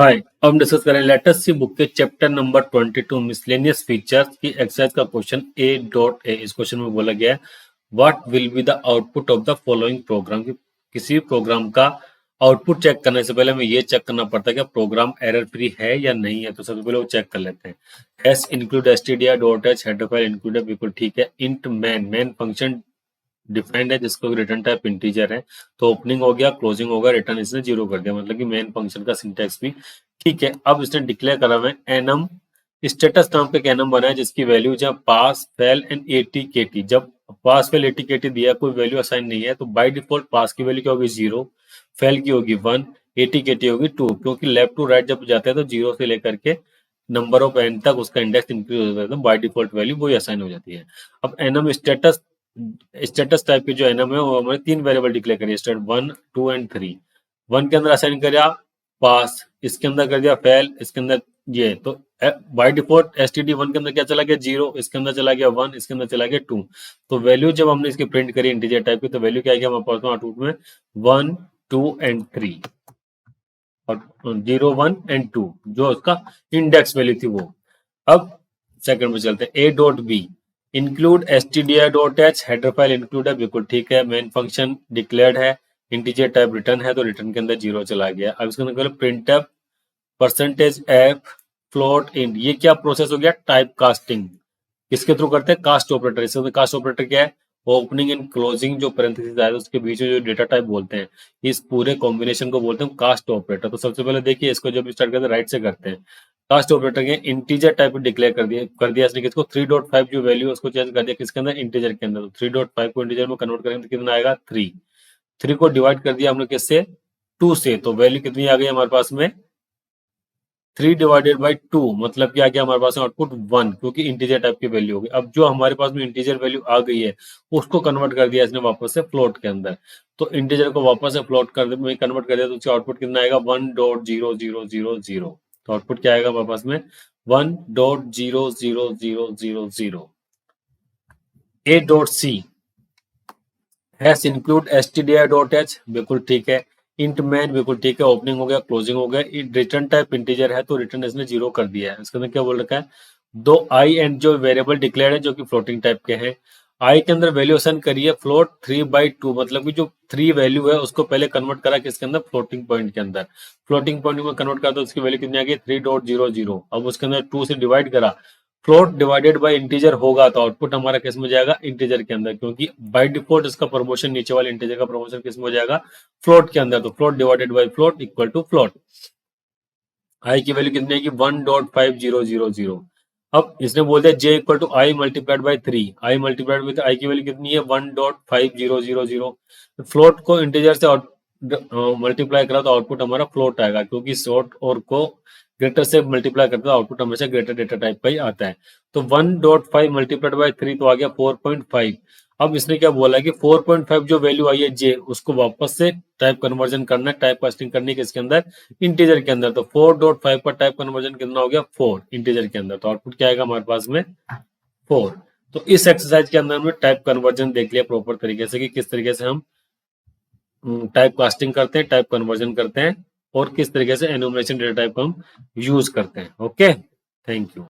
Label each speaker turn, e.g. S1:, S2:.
S1: हाय, अब हम डिस्कस करें लेट अस सी बुक के चैप्टर नंबर 22 मिसलेनियस फीचर्स की एक्सरसाइज का क्वेश्चन A.A। इस क्वेश्चन में बोला गया है what will be the output of the following programme. किसी भी प्रोग्राम का आउटपुट चेक करने से पहले हमें ये चेक करना पड़ता है कि प्रोग्राम एरर फ्री है या नहीं है। तो सबसे पहले वो चेक कर लेते हैं। S include stdio dot H header file included, बिल्कुल ठीक है। इंट मैन फंक्शन डिफाइंड है जिसको रिटर्न टाइप इंटीजर है, तो ओपनिंग हो गया, क्लोजिंग होगा, रिटर्न इसने जीरो कर दिया, मतलब कि मेन फंक्शन का सिंटैक्स भी ठीक है। अब इसने डिक्लेयर करा हुआ है एनम स्टेटस नाम का एक एनम बना है जिसकी वैल्यू जब पास फेल एंड एटीकेटी, जब पास फेल एटीकेटी दिया कोई वैल्यू असाइन नहीं है तो बाय डिफॉल्ट पास की वैल्यू क्या होगी 0, फेल की होगी 1, एटीकेटी होगी 2, क्योंकि लेफ्ट टू राइट जब जाते हैं तो 0 से लेकर के नंबर ऑफ एन तक उसका इंडेक्स इंक्रीज हो जाता है, बाय डिफॉल्ट वैल्यू वही असाइन हो जाती है। अब एनम स्टेटस टाइप के जो एनम है वो हमारे 3 वेरिएबल डिक्लेयर करिए, स्टेट 1, 2 एंड 3। 1 के अंदर असाइन कर दिया पास, इसके अंदर कर दिया फेल, इसके अंदर ये, तो बाय डिफॉल्ट std1 के अंदर क्या चला गया 0, इसके अंदर चला गया 1, इसके अंदर चला गया 2। तो वैल्यू जब हमने इसकी प्रिंट करी इंटीजर टाइप की तो वैल्यू क्या आ गया हमारे पास में आउटपुट में 1, 2 एंड 3, और 0, 1 एंड 2 जो उसका इंडेक्स वैल्यू थी वो। अब सेकंड में चलते हैं ए dot be include stdio.h header file include है, बिल्कुल ठीक है। मेन फंक्शन डिक्लेयर्ड है, इंटीजर टाइप रिटर्न है तो रिटर्न के अंदर 0 चला गया। अब इसके अंदर print percentage F float in, ये क्या प्रोसेस हो गया, टाइप कास्टिंग। किसके थ्रू करते हैं, कास्ट ऑपरेटर। इसमें कास्ट ऑपरेटर क्या है, ओपनिंग एंड क्लोजिंग जो पैरेंथेसिस आया उसके बीच में जो डेटा टाइप बोलते हैं, इस पूरे कॉम्बिनेशन को बोलते हैं कास्ट ऑपरेटर। तो सबसे पहले देखिए इसको जब स्टार्ट करते हैं राइट से करते हैं। कास्ट ऑपरेटर के इंटीजर टाइप डिक्लेयर कर दिया इसने किसको 3.5 जो वैल्यू है उसको चेंज कर दिया किसके अंदर, इंटीजर के अंदर। तो 3.5 को इंटीजर में कन्वर्ट करेंगे तो कितना आएगा 3। 3 को डिवाइड कर दिया हमने किससे, 2 से, तो वैल्यू कितनी आ गई हमारे पास में 3 डिवाइडेड बाई 2, मतलब कि आ गया हमारे पास आउटपुट 1, क्योंकि इंटीजर टाइप की वैल्यू होगी। अब जो हमारे पास में इंटीजर वैल्यू आ गई है उसको कन्वर्ट कर दिया इसने वापस से फ्लोट के अंदर। तो इंटीजर को वापस से फ्लोट में कन्वर्ट कर दिया तो उसका आउटपुट कितना आएगा 1.0000। तो आउटपुट क्या आएगा हमारे पास में 1.00000। A dot C hash include stdio.h, बिल्कुल ठीक है। इंट मैन, बिल्कुल ठीक है। ओपनिंग हो गया, क्लोजिंग हो गया। रिटर्न टाइप इंटीजर है तो रिटर्न इसने 0 कर दिया है। इसके अंदर क्या बोल रखा है, दो आई एंड जो वेरिएबल डिक्लेयर है जो कि फ्लोटिंग टाइप के हैं। आई के अंदर वैल्यू असाइन करिए फ्लोट 3/2, मतलब कि जो 3 वैल्यू है उसको पहले कन्वर्ट करा किसके अंदर, फ्लोटिंग पॉइंट के अंदर। फ्लोटिंग पॉइंट में कन्वर्ट करा तो उसकी वैल्यू कितनी आ गई 3.00। अब उसके अंदर 2 से डिवाइड करा, फ्लोट डिवाइडेड बाय इंटीजर होगा तो आउटपुट हमारा किस में जाएगा, इंटीजर के अंदर, क्योंकि बाय डिफॉल्ट इसका प्रमोशन नीचे वाले इंटीजर का प्रमोशन किस में हो जाएगा, फ्लोट के अंदर। तो float divided by float equal to float. I की वैल्यू कितनी है, 1.5000। अब इसने बोल दिया J equal to I multiplied by 3, I multiplied by I की वैल्यू कितनी है 1.5000। फ्लोट को इंटीजर से मल्टीप्लाई करा तो आउटपुट हमारा फ्लोट आएगा, क्योंकि शॉर्ट और को ग्रेटर से मल्टीप्लाई करता है आउटपुट हमेशा ग्रेटर डेटा टाइप का ही आता है। तो 1.5 मल्टीप्लाइड बाई 3 तो आ गया 4.5। अब इसने क्या बोला कि 4.5 जो वैल्यू आई है जे उसको वापस से टाइप कन्वर्जन करना है, टाइप कास्टिंग करनी है इसके अंदर, इंटीजर के अंदर। तो 4.5 का टाइप कन्वर्जन कितना हो गया 4 इंटीजर के अंदर, तो आउटपुट क्या आएगा हमारे पास में 4। तो इस एक्सरसाइज के अंदर में टाइप कन्वर्जन देख लिया प्रॉपर तरीके से कि किस तरीके से हम टाइप कास्टिंग करते हैं, टाइप कन्वर्जन करते हैं, और किस तरीके से एनुमरेशन डेटा टाइप हम यूज करते हैं। Okay, thank you.